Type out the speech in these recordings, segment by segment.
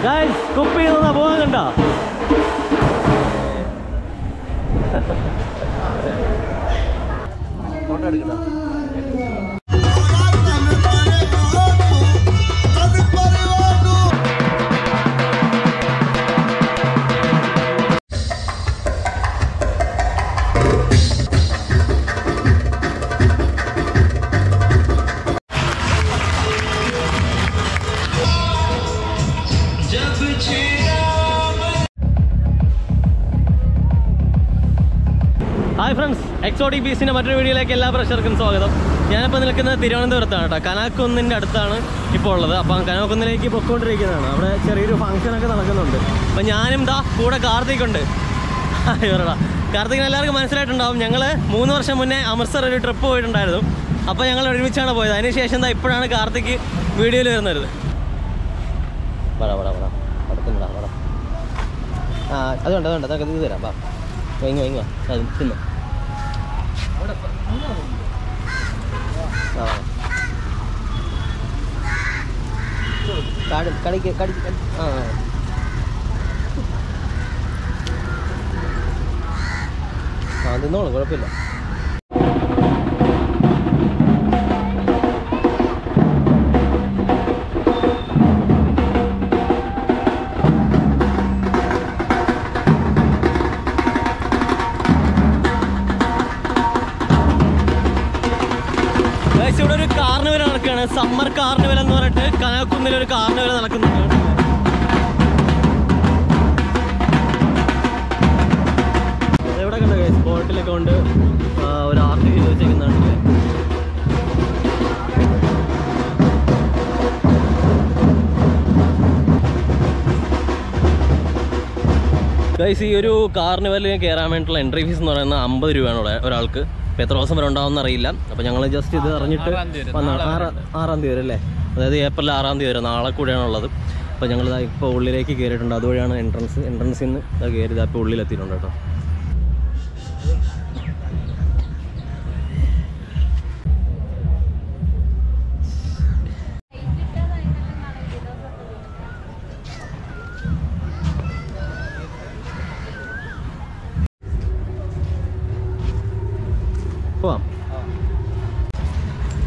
Guys കുപ്പി ചെയ്താ പോകാൻ കണ്ടോ? ഫോട്ടോ എടുക്കണോ? ഹായ് ഫ്രണ്ട്സ്, എക്സോട്ടിക് ബീച്ചിൻ്റെ മറ്റൊരു വീഡിയോയിലേക്ക് എല്ലാ പ്രേക്ഷകർക്കും സ്വാഗതം. ഞാനിപ്പോൾ നിൽക്കുന്നത് തിരുവനന്തപുരത്താണ് കേട്ടോ. കനാക്കുന്നിൻ്റെ അടുത്താണ് ഇപ്പോൾ ഉള്ളത്. അപ്പം കനാക്കുന്നിലേക്ക് പൊയ്ക്കൊണ്ടിരിക്കുന്നതാണ്. അവിടെ ചെറിയൊരു ഫംഗ്ഷനൊക്കെ നടക്കുന്നുണ്ട്. അപ്പം ഞാനും കൂടെ കാർത്തിക്കുണ്ട്. ഇവരടാ കാർത്തികിന് എല്ലാവർക്കും മനസ്സിലായിട്ടുണ്ടാവും. ഞങ്ങൾ 3 വർഷം മുന്നേ അമൃത്സർ ഒരു ട്രിപ്പ് പോയിട്ടുണ്ടായിരുന്നു. അപ്പോൾ ഞങ്ങൾ ഒരുമിച്ചാണ് പോയത്. അതിനുശേഷം ഇപ്പോഴാണ് കാർത്തിക് വീഡിയോയിൽ വരുന്നത്. അതുകൊണ്ട് അതൊക്കെ ഇത് തരാം. വാങ്ങി അത് തിന്നു. കടിക്ക് തിന്നോളൂ, കുഴപ്പമില്ല. ഇവിടെ ഒരു കാർണിവൽ നടക്കുകയാണ്. സമ്മർ കാർണിവൽ എന്ന് പറഞ്ഞിട്ട് കനാക്കുന്നിലൊരു കാർണിവൽ നടക്കുന്നുണ്ട്. എവിടെ കണ്ട ബോട്ടിലൊക്കെ കൊണ്ട് ഒരു ആർട്ട് ചെയ്ത് വെച്ചേക്കുന്നുണ്ട്. ഗൈസ്, ഈ ഒരു കാർണിവലിന് കയറാൻ വേണ്ടിയിട്ടുള്ള എൻട്രി ഫീസ് എന്ന് പറയുന്നത് 50 രൂപയാണ് ഒരാൾക്ക്. ഇപ്പോൾ എത്ര ദിവസം വരെ ഉണ്ടാവുമെന്ന് അറിയില്ല. അപ്പോൾ ഞങ്ങൾ ജസ്റ്റ് ഇത് അറിഞ്ഞിട്ട് വന്നാണ്. 6-ാം തീയതി വരെ അല്ലേ? അതായത് ഏപ്രിൽ 6-ാം തീയതി വരെ, നാളെ കൂടെയാണുള്ളത്. അപ്പോൾ ഞങ്ങളിതാ ഇപ്പോൾ ഉള്ളിലേക്ക് കയറിയിട്ടുണ്ട്. അതുവഴിയാണ് എൻട്രൻസിൽ നിന്ന് കയറി ഇപ്പോൾ ഉള്ളിലെത്തിയിട്ടുണ്ട് കേട്ടോ. പോവാം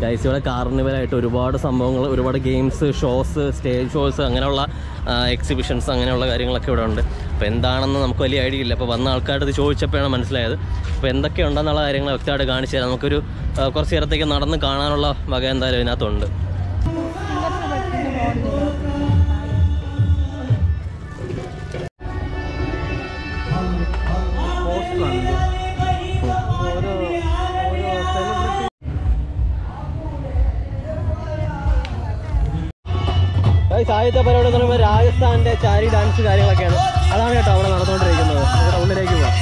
ഗൈസ്. ഇവിടെ കാർണിവലായിട്ട് ഒരുപാട് സംഭവങ്ങൾ, ഒരുപാട് ഗെയിംസ്, ഷോസ്, സ്റ്റേജ് ഷോസ്, അങ്ങനെയുള്ള എക്സിബിഷൻസ്, അങ്ങനെയുള്ള കാര്യങ്ങളൊക്കെ ഇവിടെ ഉണ്ട്. അപ്പോൾ എന്താണെന്ന് നമുക്ക് വലിയ ഐഡിയ ഇല്ല. അപ്പോൾ വന്ന ആൾക്കാരുടെ ചോദിച്ചപ്പോഴാണ് മനസ്സിലായത്. അപ്പോൾ എന്തൊക്കെയുണ്ടെന്നുള്ള കാര്യങ്ങൾ വ്യക്തമായിട്ട് കാണിച്ചു തരാം. നമുക്കൊരു കുറച്ച് നേരത്തേക്ക് നടന്ന് കാണാനുള്ള വക എന്തായാലും ഇതിനകത്തുണ്ട്. സാഹിത്യ പരിപാടി എന്ന് പറയുമ്പോൾ രാജസ്ഥാൻ്റെ ചാരി ഡാൻസ് കാര്യങ്ങളൊക്കെയാണ്. അതാണ് കേട്ടോ അവിടെ നടന്നുകൊണ്ടിരിക്കുന്നത്. ഇവിടെ ഉള്ളിലേക്ക് പോവാം.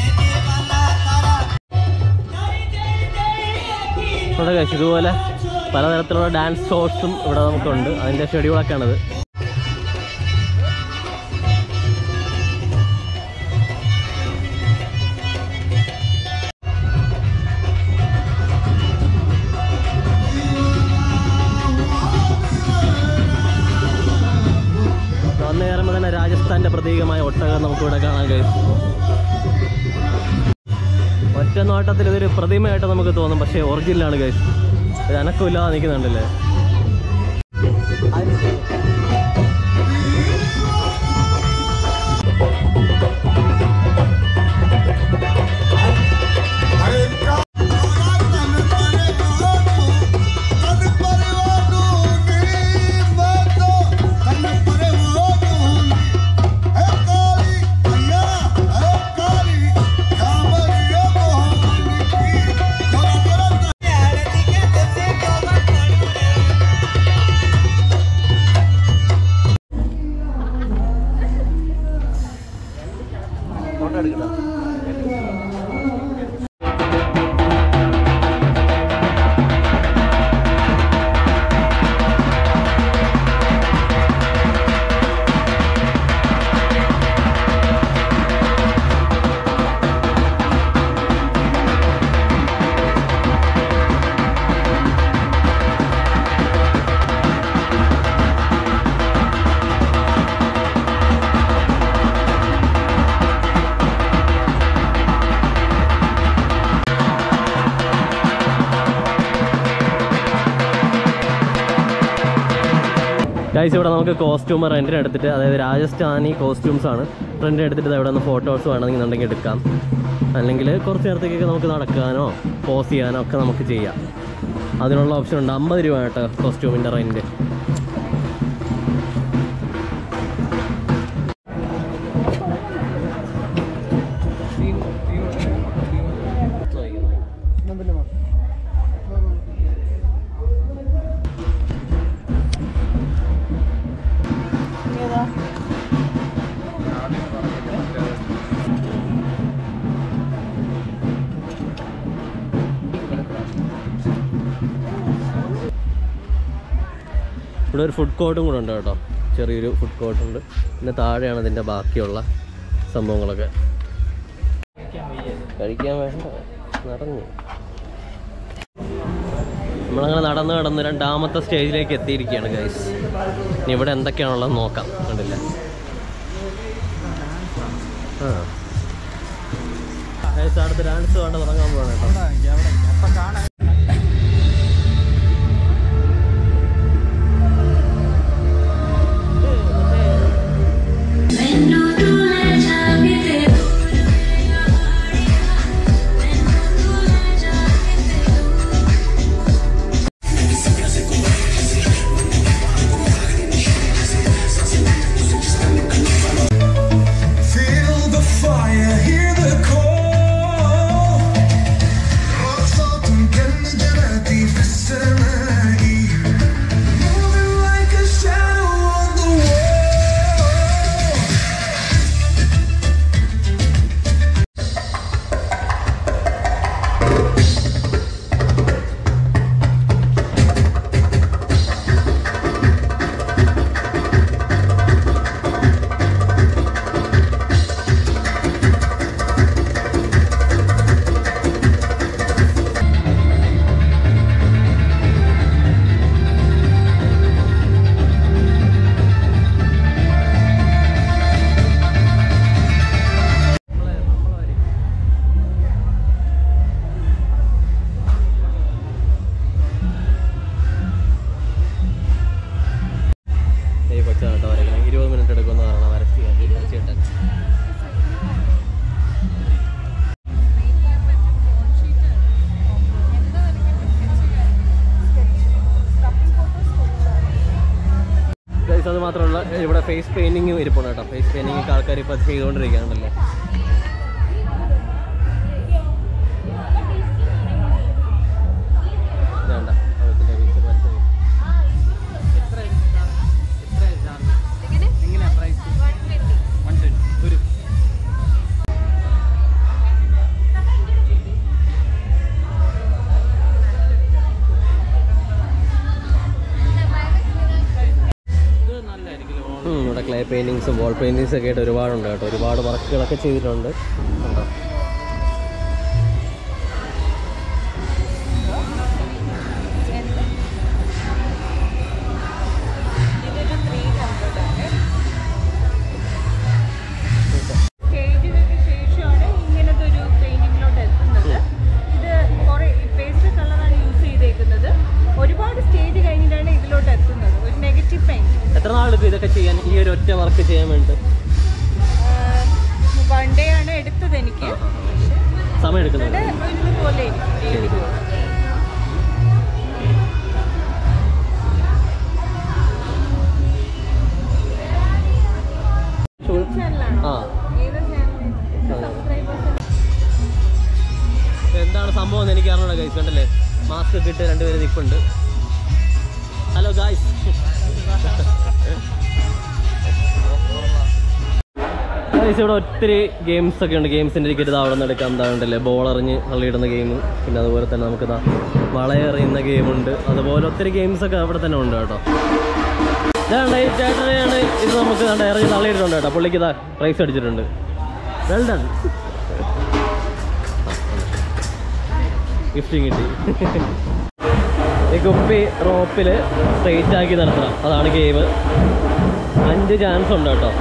ഇവിടെ കഴിച്ചു ഇതുപോലെ പലതരത്തിലുള്ള ഡാൻസ് ഷോസും ഇവിടെ നമുക്കുണ്ട്. അതിൻ്റെ ഷെഡ്യൂളൊക്കെയാണിത്. വന്നു കയറുമ്പോൾ തന്നെ രാജസ്ഥാൻ്റെ പ്രതീകമായ ഒട്ടകം നമുക്കിവിടെ കാണാൻ കഴിയും. ഒറ്റ നോട്ടത്തിൽ ഇതൊരു പ്രതിമയായിട്ട് നമുക്ക് തോന്നും, പക്ഷേ ഒറിജിനലാണ് ഗൈസ്. ഇത് അനക്കമില്ലാതെ നിൽക്കുന്നുണ്ടല്ലേ. ഫോട്ടോ എടുക്കട്ടോ. ഗൈസ് ഇവിടെ നമുക്ക് കോസ്റ്റ്യൂമർ റെൻറ്റിന് എടുത്തിട്ട്, അതായത് രാജസ്ഥാനി കോസ്റ്റ്യൂംസ് ആണ് റെൻറ്റിന് എടുത്തിട്ട് ഇവിടെ നിന്ന് ഫോട്ടോസ് വേണമെന്നുണ്ടെങ്കിൽ എടുക്കാം. അല്ലെങ്കിൽ കുറച്ച് നേരത്തേക്കൊക്കെ നമുക്ക് നടക്കാനോ പോസ് ചെയ്യാനോ ഒക്കെ നമുക്ക് ചെയ്യാം. അതിനുള്ള ഓപ്ഷൻ ഉണ്ട്. 50 രൂപ കേട്ടോ കോസ്റ്റ്യൂമിൻ്റെ റെൻറ്റ്. ഇവിടെ ഒരു ഫുഡ് കോർട്ടും കൂടെ ഉണ്ട് കേട്ടോ, ചെറിയൊരു ഫുഡ് കോർട്ടുണ്ട്. പിന്നെ താഴെയാണ് ഇതിൻ്റെ ബാക്കിയുള്ള സംഭവങ്ങളൊക്കെ. കഴിക്കാൻ വേണ്ട നടന്നു. നമ്മളങ്ങനെ നടന്ന് രണ്ടാമത്തെ സ്റ്റേജിലേക്ക് എത്തിയിരിക്കുകയാണ് ഗൈസ്. ഇനി ഇവിടെ എന്തൊക്കെയാണുള്ളത് നോക്കാം. കണ്ടില്ല, ഗൈസ് അടുത്ത ഡാൻസ് വേണ്ട തുടങ്ങാൻ പോവാണ് കേട്ടോ. അത് മാത്രമല്ല, ഇവിടെ ഫേസ് പെയിൻറ്റിങ് ഇരിപ്പുണ്ട് കേട്ടോ. ഫേസ് പെയിൻറ്റിങ് ഒക്കെ ആൾക്കാർ ഇപ്പോൾ ചെയ്തുകൊണ്ടിരിക്കുകയാണല്ലോ. വേണ്ട ഇവിടെ ക്ലേ പെയിൻറ്റിങ്സും വോൾ പെയിൻറ്റിങ്സും ഒക്കെ ആയിട്ട് ഒരുപാടുണ്ട് കേട്ടോ. ഒരുപാട് വർക്കുകളൊക്കെ ചെയ്തിട്ടുണ്ട്. എത്ര നാളെടുക്കും ഇതൊക്കെ ചെയ്യാൻ, ഈ ഒരു ഒറ്റ വർക്ക് ചെയ്യാൻ വേണ്ടി? വൺ ഡേ ആണ് എടുത്തത് എനിക്ക്. സമയം എടുക്കുന്നുണ്ട്. എന്താണ് സംഭവം എന്ന് എനിക്ക് അറിഞ്ഞൂടാ ഗൈസ്. കണ്ടല്ലേ, മാസ്ക് ഒക്കെ ഇട്ട് രണ്ടുപേരും നിൽപ്പുണ്ട്. Hello guys. ഗൈസ് ഇവിടെ ഒത്തിരി ഗെയിംസ് ഒക്കെ ഉണ്ട്. ഗെയിംസിൻ്റെ ടിക്കറ്റ് അവിടെ നിന്ന് എടുക്കാം. എന്താണ്ടല്ലേ, ബോൾ എറിഞ്ഞ് തള്ളിയിടുന്ന ഗെയിം, പിന്നെ അതുപോലെ തന്നെ നമുക്ക് വളയെറിയുന്ന ഗെയിമുണ്ട്. അതുപോലെ ഒത്തിരി ഗെയിംസൊക്കെ അവിടെ തന്നെ ഉണ്ട് കേട്ടോ. ഇതാണ് ഈ ചേട്ടനെയാണ് ഇത് നമുക്ക് ഇറങ്ങി തള്ളിയിട്ടുണ്ട് കേട്ടോ. പുള്ളിക്ക് ഇതാ പ്രൈസ് അടിച്ചിട്ടുണ്ട്. Well done. ഗിഫ്റ്റും കിട്ടി. ഈ കുപ്പി റോപ്പിൽ സ്ട്രെയിറ്റ് ആക്കി നടത്തണം, അതാണ് ഗെയിം. 5 ചാൻസ് ഉണ്ട് കേട്ടോ.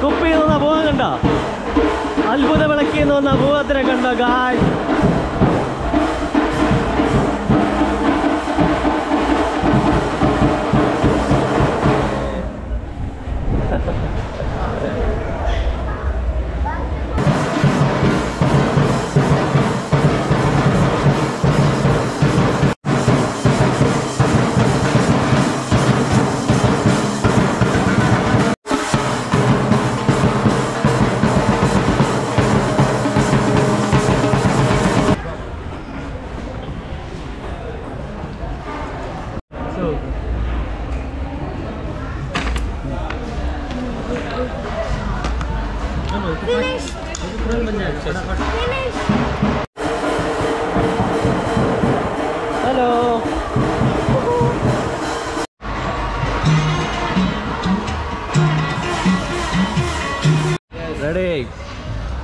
കുപ്പി പോകാൻ കണ്ടോ? അത്ഭുത വിളക്കിന്ന് വന്ന ഭൂതത്തിനെ കണ്ടോ ഗായ്സ്? ഹലോ.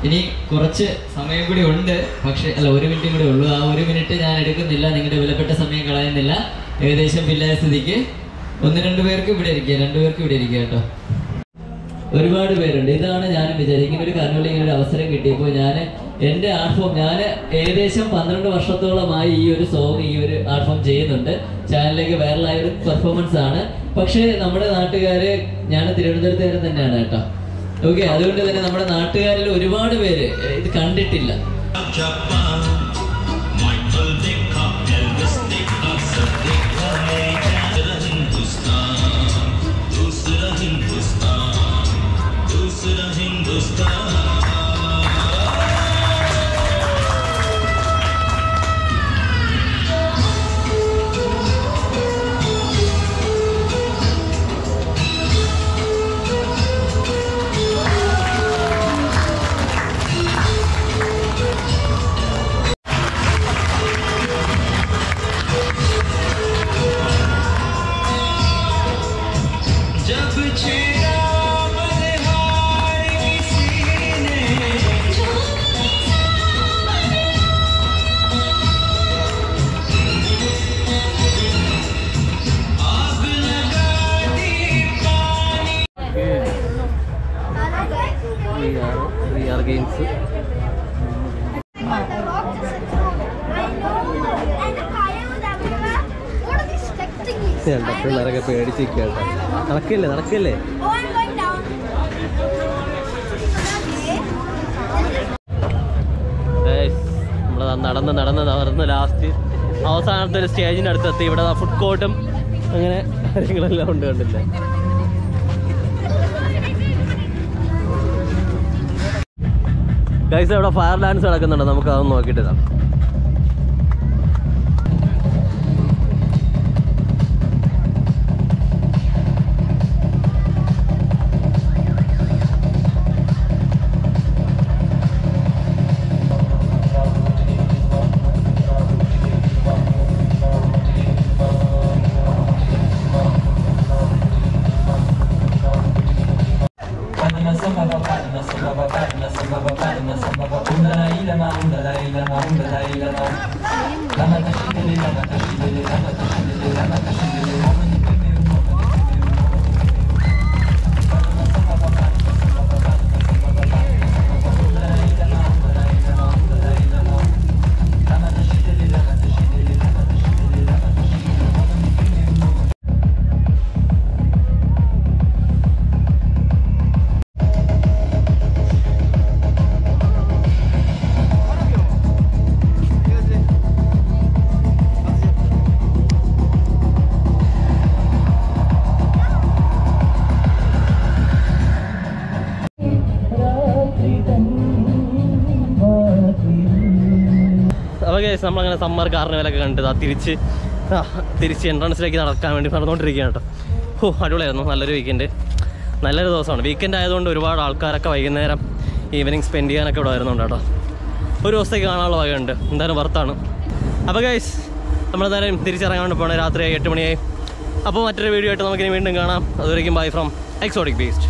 ഇനി കുറച്ച് സമയം കൂടി ഉണ്ട്, പക്ഷേ അല്ല 1 മിനിറ്റും കൂടി ഉള്ളൂ. ആ 1 മിനിറ്റ് ഞാൻ എടുക്കുന്നില്ല, നിങ്ങളുടെ വിലപ്പെട്ട സമയം കളയുന്നില്ല. ഏകദേശം ഫില്ലായ സ്ഥിതിക്ക് 1-2 പേർക്ക് ഇവിടെ ഇരിക്കുക, 2 പേർക്ക് ഇവിടെ ഇരിക്കുക കേട്ടോ. ഒരുപാട് പേരുണ്ട്. ഇതാണ് ഞാനും വിചാരിക്കും, ഇങ്ങനെ ഒരു കർണൂലിൽ ഇങ്ങനെ ഒരു അവസരം കിട്ടിയപ്പോൾ ഞാൻ എൻ്റെ ആർട്ട് ഫോം, ഞാൻ ഏകദേശം 12 വർഷത്തോളമായി ഈ ഒരു സോങ്, ഈ ഒരു ആർട്ട് ഫോം ചെയ്യുന്നുണ്ട്. ചാനലിലേക്ക് വൈറലായ ഒരു പെർഫോമൻസ് ആണ്. പക്ഷേ നമ്മുടെ നാട്ടുകാര്, ഞാൻ തിരുവനന്തപുരത്തുകാരൻ തന്നെയാണ് കേട്ടോ. ഓക്കെ, അതുകൊണ്ട് തന്നെ നമ്മുടെ നാട്ടുകാരിൽ ഒരുപാട് പേര് ഇത് കണ്ടിട്ടില്ല. ഗെയിംസ് പിള്ളേരൊക്കെ പേടിച്ചിരിക്കുക. നടക്കില്ലേ നടക്കില്ലേ? നമ്മൾ നടന്ന് ലാസ്റ്റ് അവസാനത്തെ ഒരു സ്റ്റേജിൻ്റെ അടുത്തെത്തി. ഇവിടെ ഫുഡ് കോർട്ടും അങ്ങനെ കാര്യങ്ങളെല്ലാം ഉണ്ട്, കണ്ടില്ലേ? ഗൈസ്, ഇവിടെ ഫയർ ഡാൻസ് നടക്കുന്നുണ്ട്, നമുക്ക് അതൊന്ന് നോക്കിയിട്ടില്ല. നമ്മളങ്ങനെ സമ്മർ കാർണിവലൊക്കെ കണ്ടത് തിരിച്ച് എൻട്രൻസിലേക്ക് നടക്കാൻ വേണ്ടി നടന്നുകൊണ്ടിരിക്കുകയാണ് കേട്ടോ. അടിപൊളിയായിരുന്നു, നല്ലൊരു വീക്കെൻഡ്, നല്ലൊരു ദിവസമാണ്. വീക്കെൻഡ് ആയതുകൊണ്ട് ഒരുപാട് ആൾക്കാരൊക്കെ വൈകുന്നേരം ഈവനിങ് സ്പെൻഡ് ചെയ്യാനൊക്കെ ഇവിടെ വരുന്നുണ്ട് കേട്ടോ. ഒരു ദിവസത്തേക്ക് കാണാനുള്ള വകയുണ്ട്, എന്തായാലും വർത്താണ്. അപ്പോൾ ഗൈസ്, നമ്മളെന്തായാലും തിരിച്ചിറങ്ങാൻ വേണ്ടി പോകണം. രാത്രി 8 മണിയായി. അപ്പോൾ മറ്റൊരു വീഡിയോ ആയിട്ട് നമുക്കിനി വീണ്ടും കാണാം. അതുവരെയും ബൈ ഫ്രം എക്സോട്ടിക് ബീസ്റ്റ്.